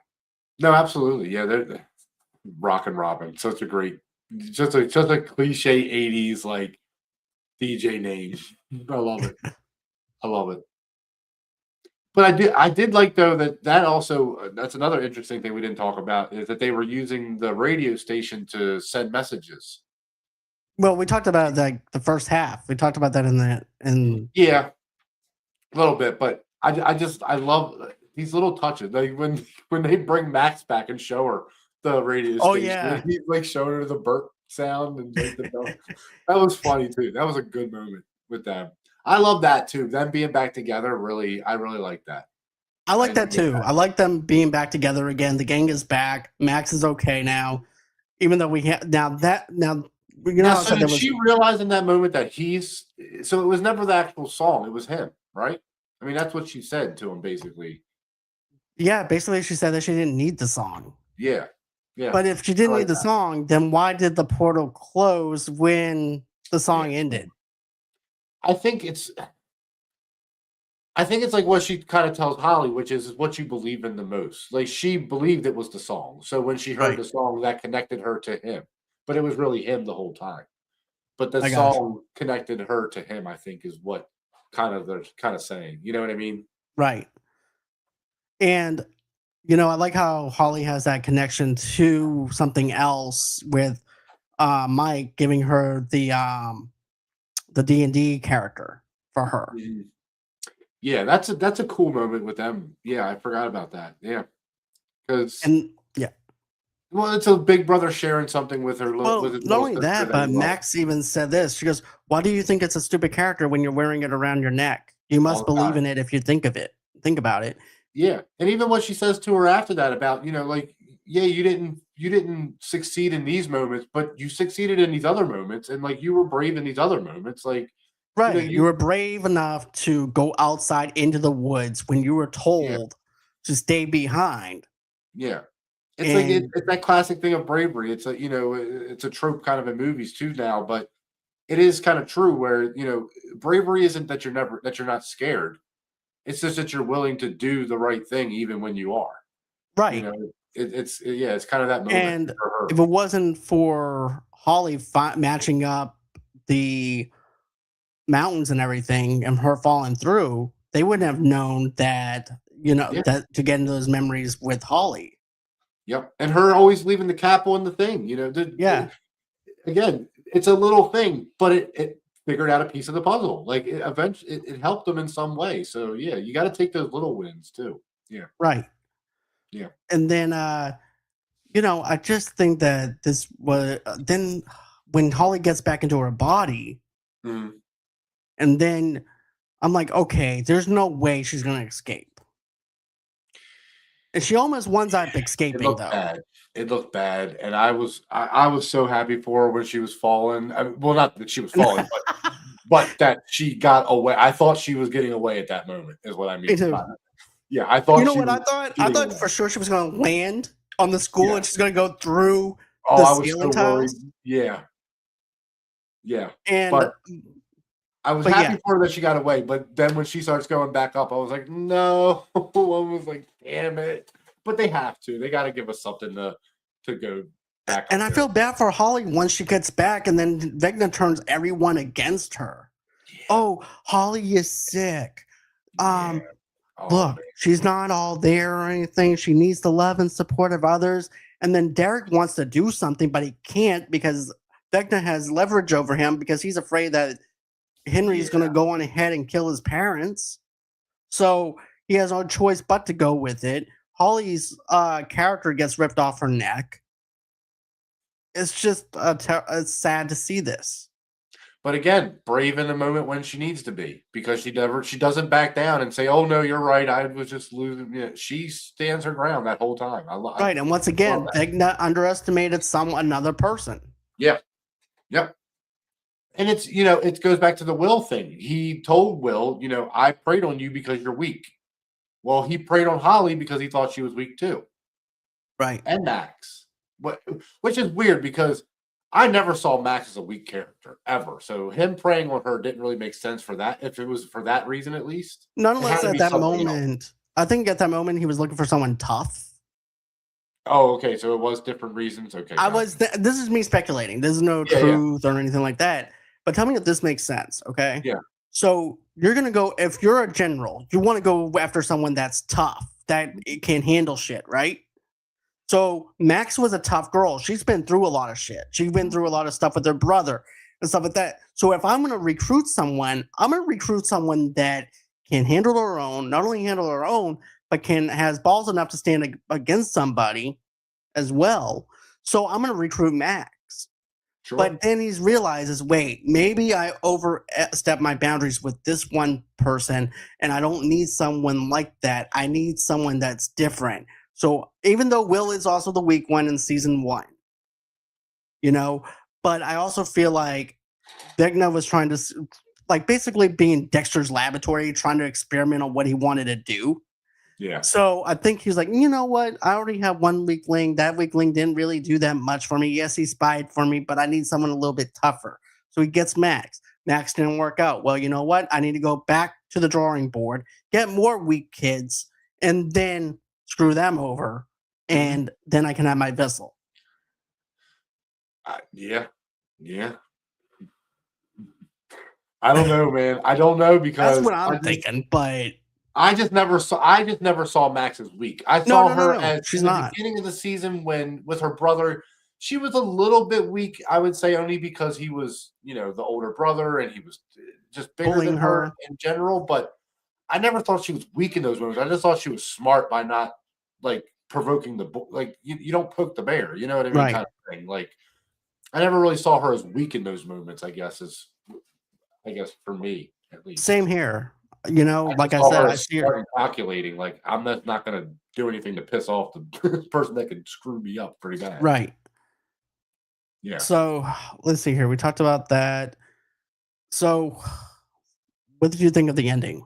No, absolutely. Yeah, they're Rock and Robin. Such a great, just a cliche '80s like DJ name. I love it. I love it. But I did like though that also that's another interesting thing we didn't talk about is that they were using the radio station to send messages. Well, we talked about like the first half. We talked about that in the in. Yeah, a little bit, but I love these little touches. Like when they bring Max back and show her the radio Oh station, and yeah, he's like showing her the burp sound and like the bell. That was funny too. That was a good moment with them. I love that too. Them being back together, really, I really like that. I I like that enjoyed too. that. I like them being back together again. The gang is back. Max is okay now. Even though we have now you know Now, how I so said there did was she realize in that moment that he's so it was never the actual song, it was him, right? I mean, that's what she said to him basically. yeah, basically she said that she didn't need the song. Yeah. Yeah. But if she I didn't like need the that. song, then why did the portal close when the Yeah. song ended? I think it's I think it's like what she kind of tells Holly, which is what you believe in the most. Like she believed it was the song. So when she heard Right. the song, that connected her to him. But it was really him the whole time. But the I got you. song connected her to him, I think, is what kind of they're kind of saying. You know what I mean? Right. And I like how Holly has that connection to something else with Mike giving her the D&D character for her. Mhm. Yeah, that's a cool moment with them. Yeah, I forgot about that. Yeah, because And yeah. well, it's a big brother sharing something with with Well, his not little only sister that, that he but loves Max even said this. She goes, "Why do you think it's a stupid character when you're wearing it around your neck? You all must the believe time. in it if you think of it. Think about it." Yeah, and even what she says to her after that about like yeah, you didn't succeed in these moments, but you succeeded in these other moments, and like you were brave in these other moments. Like Right. You you were brave enough to go outside into the woods when you were yeah told to stay behind. yeah. It's like And it's that classic thing of bravery. It's a it's a trope kind of in movies too now, but it is kind of true where bravery isn't that you're not scared. It's just that you're willing to do the right thing even when you are. You right. know, yeah, it's kind of that moment And for her. if it wasn't for Holly matching up the mountains and everything and her falling through, they wouldn't have known that, Yeah, that to get into those memories with Holly. yep. And her always leaving the capo in the thing. Yeah, Again, it's a little thing, but it figured out a piece of the puzzle. Like eventually, it helped them in some way. So yeah, you got to take those little wins too. Yeah, right. yeah. And then I just think that this was then when Holly gets back into her body, Mhm. and then I'm like, okay, there's no way she's gonna escape. And she almost winds up It escaping looked though. bad. It looked bad, and I was so happy for her when she was falling. Well, not that she was falling, but that she got away. I thought she was getting away at that moment, is what I Me mean. too. Yeah, I You thought know she what was I thought? I getting thought away. for sure she was gonna land on the school Yeah. and she's gonna go through Oh, the I was so ceiling worried. tiles. Yeah, yeah. And But I was but yeah, happy for her that she got away. But then when she starts going back up, I was like, no. I was like, damn it. But they have to. They got to give us something to go back and up I there. feel bad for Holly once she gets back and then Vecna turns everyone against her. Yeah, Oh, Holly is sick. yeah. Um, Oh Look, man. she's not all there or anything. She needs the love and support of others. And then Derek wants to do something, but he can't because Vecna has leverage over him because he's afraid that Henry's going Yeah. to go on ahead and kill his parents. So he has no choice but to go with it. Holly's character gets ripped off her neck. It's just it's sad to see this. But again, brave in the moment when she needs to be because she doesn't back down and say, "Oh no, you're right. I was just losing." Yeah, she stands her ground that whole time. I Right. And once love again, that. Vecna underestimated another person. Yeah. Yep. And it's it goes back to the Will thing. He told Will, I preyed on you because you're weak. Well, he preyed on Holly because he thought she was weak too, Right. and Max. But which is weird because I never saw Max as a weak character ever. So him preying on her didn't really make sense for that. If it was for that reason, at least, Not it had unless to at be that something else. moment. I think at that moment he was looking for someone tough. Oh, okay. So it was different reasons. Okay, I gotcha. was. This is me speculating. There's no Yeah, yeah, truth or anything like that. But tell me if this makes sense. Okay. yeah. So you're gonna go if you're a general, you want to go after someone that's tough, that it can handle shit, right? So Max was a tough girl. She's been through a lot of shit. She's been through a lot of stuff with her brother and stuff like that. So if I'm gonna recruit someone, I'm gonna recruit someone that can handle her own, not only handle her own, but can has balls enough to stand against somebody as well. So I'm gonna recruit Max. Sure. But then he's realizes, wait, maybe I overstep my boundaries with this one person, and I don't need someone like that. I need someone that's different. So even though Will is also the weak one in season one, you know, but I also feel like Vecna was trying to, like, basically being Dexter's laboratory, trying to experiment on what he wanted to do. Yeah. So I think he's like, you know what? I already have one weakling. That weakling didn't really do that much for me. Yes, he spied for me, but I need someone a little bit tougher. So he gets Max. Max didn't work out. Well, you know what? I need to go back to the drawing board, get more weak kids, and then screw them over. Mhm. And then I can have my vessel. Yeah. Yeah. I don't know, man. I don't know That's because what I'm thinking. But I just never saw Max as weak. I no, saw no, no, her no. as She's in the not beginning of the season when with her brother, she was a little bit weak, I would say only because he was, the older brother and he was just bigger than bullying her her. in general, but I never thought she was weak in those moments. I just thought she was smart by not like provoking like you don't poke the bear, you know what I mean, Right. kind of thing. Like I never really saw her as weak in those moments, I guess for me at least. Same here. You know, I like just I saw said, her I as see her. smart and calculating, like, I'm just not gonna do anything to piss off the person that could screw me up pretty bad. Right. Yeah. So let's see here. We talked about that. So, what did you think of the ending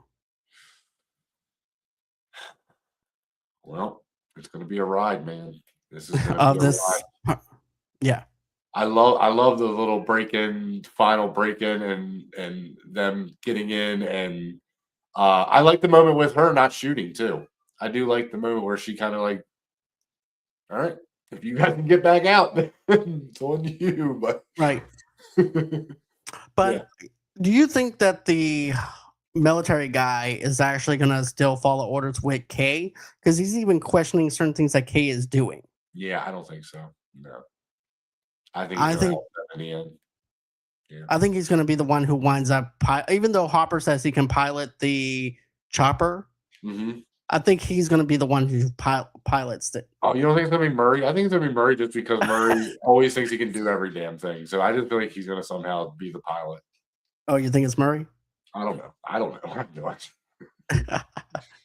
Well, it's gonna be a ride, man. This is gonna be of a ride. this? Yeah, I love the little final break in and them getting in and, I like the moment with her not shooting too. I do like the moment where she kinda like, "Alright, if you guys can get back out, then it's on you," but right. yeah. But do you think that the military guy is actually going to still follow orders with K? Because he's even questioning certain things that K is doing. Yeah, I don't think so. No. I think he's I gonna think help them in the end. Yeah. I think he's going to be the one who winds up. Even though Hopper says he can pilot the chopper, Mhm. I think he's going to be the one who pilots it. Oh, you don't think it's gonna be Murray? I think it's gonna be Murray just because Murray always thinks he can do every damn thing. So I just feel like he's gonna somehow be the pilot. Oh, you think it's Murray? I don't know. I don't know. I have no idea.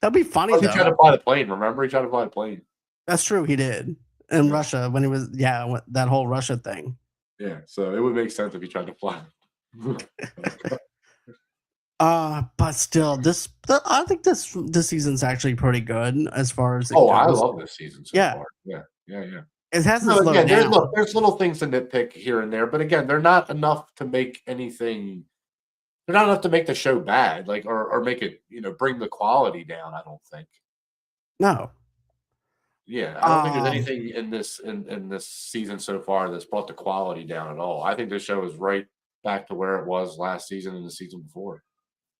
That'd be funny Plus he tried though. to fly the plane, remember? He tried to fly the plane. That's true. He did in Yeah. Russia when he was that whole Russia thing. Yeah. So it would make sense if he tried to fly. But still, I think this season's actually pretty good as far as it Oh, I goes. love this season so Yeah, far. Yeah. Yeah, yeah. it hasn't No, slowed again, down. there's little things to nitpick here and there, but again, they're not enough to make anything. They're not enough to make the show bad, like or make it, bring the quality down. I don't think. No. Yeah, I don't think there's Um, anything in this season so far that's brought the quality down at all. I think this show is right back to where it was last season and the season before.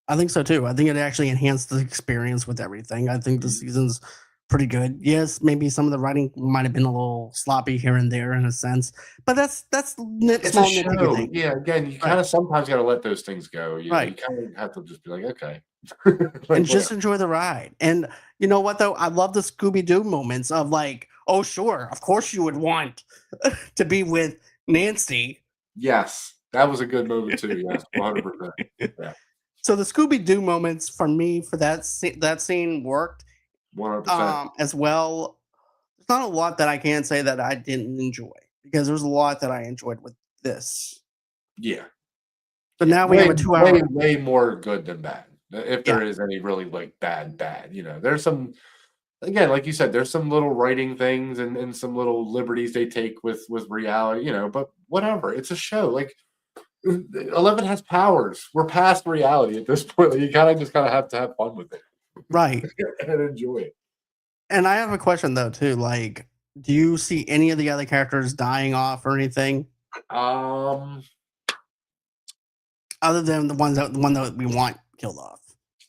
I think so too. I think it actually enhanced the experience with everything. I think the Mhm. season's pretty good. Yes, maybe some of the writing might have been a little sloppy here and there in a sense, but that's It's a small nitpicky show. thing. Yeah, again, you Right, kind of sometimes got to let those things go. You right. kind of have to just be like, okay, And like just whatever. enjoy the ride. And you know what though? I love the Scooby Doo moments of like, oh sure, of course you would want to be with Nancy. Yes, that was a good moment too. Yes, 100%. Yeah, So the Scooby Doo moments for me for that scene worked 100%. as well. There's not a lot that I can say that I didn't enjoy because there's a lot that I enjoyed with this. Yeah, But yeah, now we have way, a 2 hour. way more good than bad. If Yeah, there is any really like bad, there's some. again, like you said, there's some little writing things and some little liberties they take with reality, but whatever. It's a show. Like 11 has powers. We're past reality at this point. Like, you kind of have to have fun with it Right. and enjoy it. And I have a question though too. Like, do you see any of the other characters dying off or anything Um, other than the one that we want killed off?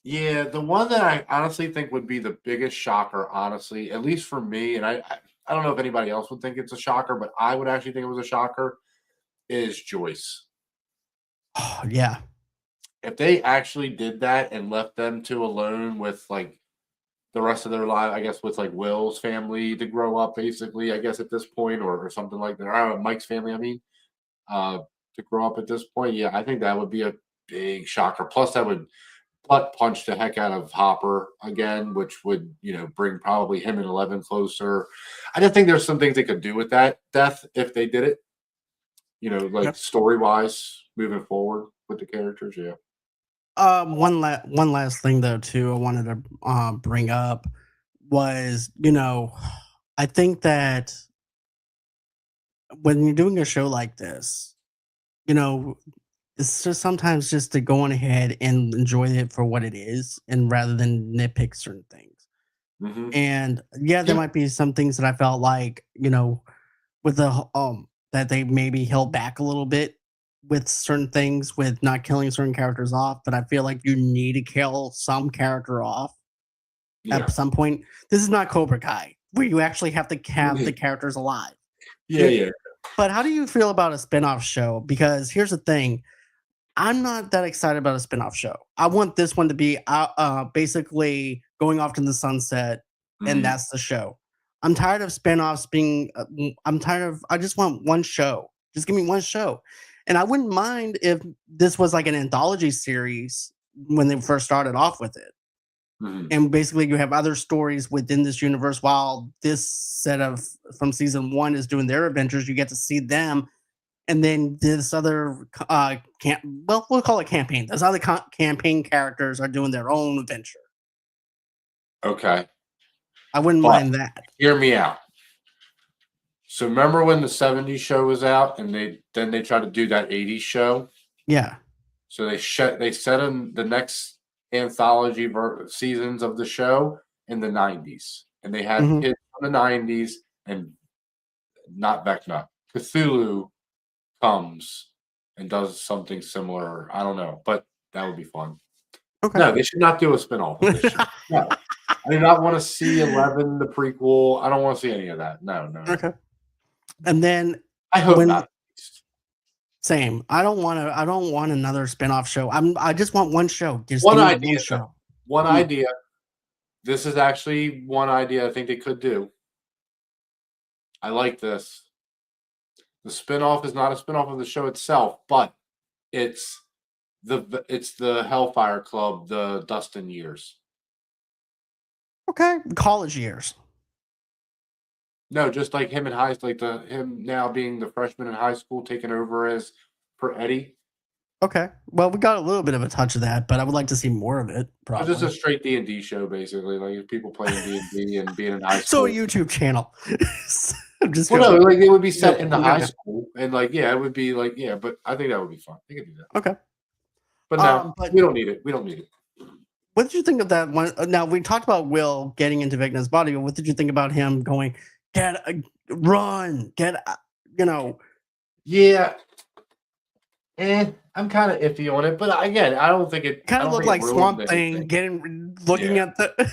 yeah, the one that I honestly think would be the biggest shocker, honestly, at least for me, and I don't know if anybody else would think it's a shocker, but I would actually think it was a shocker, is Joyce. Oh, yeah. If they actually did that and left them two alone with like the rest of their life, I guess with like Will's family to grow up, basically, I guess at this point, or something like that. Mike's family, I mean, uh, to grow up at this point, yeah, I think that would be a big shocker. Plus, that would butt punch the heck out of Hopper again, which would bring probably him and 11 closer. I just think there's some things they could do with that death if they did it. Like Yep. story wise, moving forward with the characters. Yeah. One last thing though too I wanted to bring up was, I think that when you're doing a show like this, you know, it's just sometimes just to go on ahead and enjoy it for what it is, and rather than nitpick certain things. Hmm. And yeah, there Yeah. might be some things that I felt like, with that they maybe held back a little bit with certain things with not killing certain characters off, but I feel like you need to kill some character off at Yeah. some point. This is not Cobra Kai, where you actually have to have the characters alive. Yeah. Yeah, Yeah. but how do you feel about a spin-off show? Because here's the thing, I'm not that excited about a spin-off show. I want this one to be basically going off to the sunset, and Mhm. that's the show. I'm tired of spin-offs being. I'm tired of. I just want one show. Just give me one show, and I wouldn't mind if this was like an anthology series when they first started off with it. Mhm. And basically, you have other stories within this universe. While this set of from season one is doing their adventures, you get to see them, and then this other camp, well, we'll call it campaign. Those other campaign characters are doing their own adventure. Okay. I wouldn't But mind that. hear me out. So remember when the '70s show was out and they tried to do that '80s show? Yeah. So they set in the next anthology seasons of the show in the '90s, and they had Hmm. kids from the '90s and not Vecna. Cthulhu comes and does something similar. I don't know, but that would be fun. Okay. No, they should not do a spinoff of this show. No. I do not want to see 11, the prequel. I don't want to see any of that. No, no, no. Okay. And then I hope when not. same, I don't want to. I don't want another spin-off show. I just want one show. Just One give me one idea, though. show. One Mm, idea. This is actually one idea I think they could do. I like this. The spinoff is not a spinoff of the show itself, but it's it's the Hellfire Club, the Dustin years. okay. College years. No, just like him in like him now being the freshman in high school, taking over as for Eddie. Okay. Well, we got a little bit of a touch of that, but I would like to see more of it. So just a Probably. straight D&D show, basically, like people playing D&D and being in high So a school. YouTube channel. I'm just Well, no, joking. like it would be set No, in the high yeah. school, and like yeah, it would be like yeah, but I think that would be fun. They could do that, Okay. but no, But we don't need it. We don't need it. what did you think of that one? Now we talked about Will getting into Vecna's body, but what did you think about him going, run, you know, Yeah, I'm kind of iffy on it, but again, I don't think it. I kind of don't looked think it like ruins Swamp Thing anything. looking Yeah. at the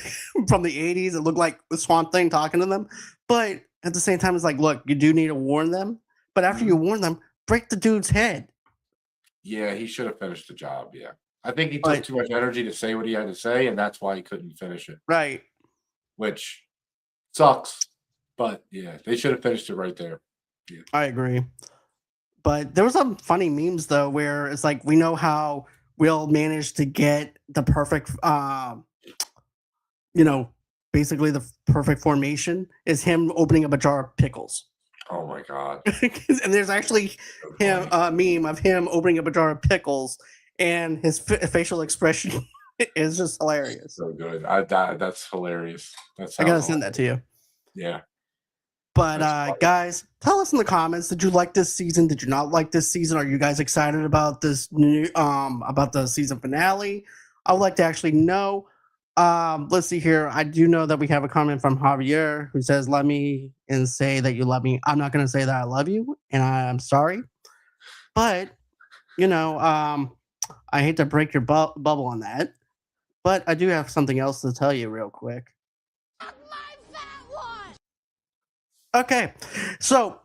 from the 80s. It looked like the Swamp Thing talking to them, but at the same time, it's like, look, you do need to warn them, but after you Mhm. warn them, break the dude's head. Yeah, he should have finished the job. Yeah, I think he took But too much energy to say what he had to say, and that's why he couldn't finish it, right, which sucks. But yeah, they should have finished it right there. Yeah. I agree. But there were some funny memes though, where it's like we know how Will managed to get the perfect, you know, basically the perfect formation is him opening up a jar of pickles. Oh my god, And there's actually so him funny. a meme of him opening up a jar of pickles, and his facial expression It's just hilarious. So good. That's hilarious. That I gotta sounds send that to you. Yeah. But That's funny. guys, tell us in the comments, did you like this season? Did you not like this season? Are you guys excited about this new about the season finale? I would like to actually know. Let's see here. I do know that we have a comment from Javier who says, "Love me and say that you love me." I'm not gonna say that I love you, and I'm sorry. But you know, I hate to break your bubble on that, but I do have something else to tell you real quick. Okay, so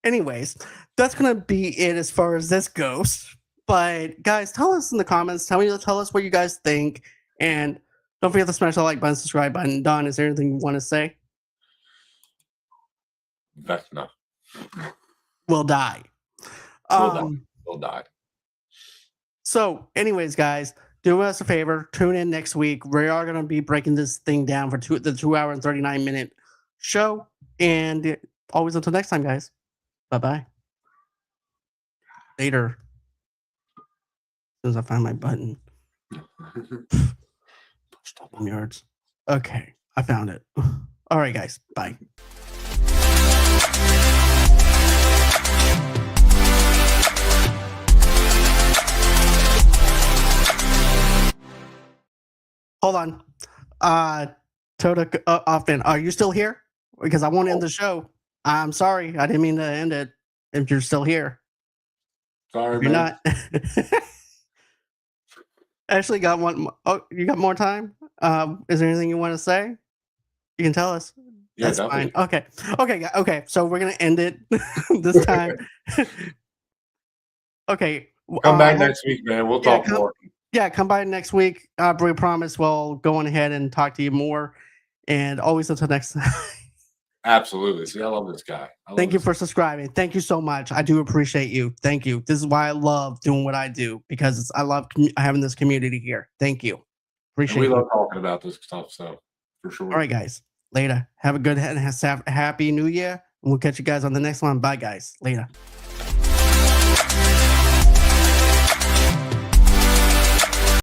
anyways, that's gonna be it as far as this goes. But guys, tell us in the comments. Tell us what you guys think, and don't forget to smash the like button, subscribe button. Don, is there anything you want to say? Vecna We'll die. will die. So, anyways, guys, do us a favor. Tune in next week. We are going to be breaking this thing down for the 2 hour and 39-minute show. And always until next time, guys. Bye-bye. Later. As soon as I find my button. Yards. Okay, I found it. All right, guys. Bye. Hold on. Tota Offman, are you still here? Because I won't end the show. I'm sorry. I didn't mean to end it if you're still here. Sorry, If you're man. not. Actually, got one. Oh, you got more time? Is there anything you want to say? You can tell us. Yeah, That's definitely. fine. Okay. So we're gonna end it this time. Okay. Come back next week, man. We'll talk more. Yeah, come by next week. We promise we'll go on ahead and talk to you more. And always until next time. Absolutely. See, I love this guy. Thank you for subscribing. Thank you so much. I do appreciate you. Thank you. This is why I love doing what I do, because I love having this community here. Thank you. Appreciate it. it. We love talking about this stuff, so for sure. All right, guys. Later. Have a good happy new year. And we'll catch you guys on the next one. Bye, guys. Later.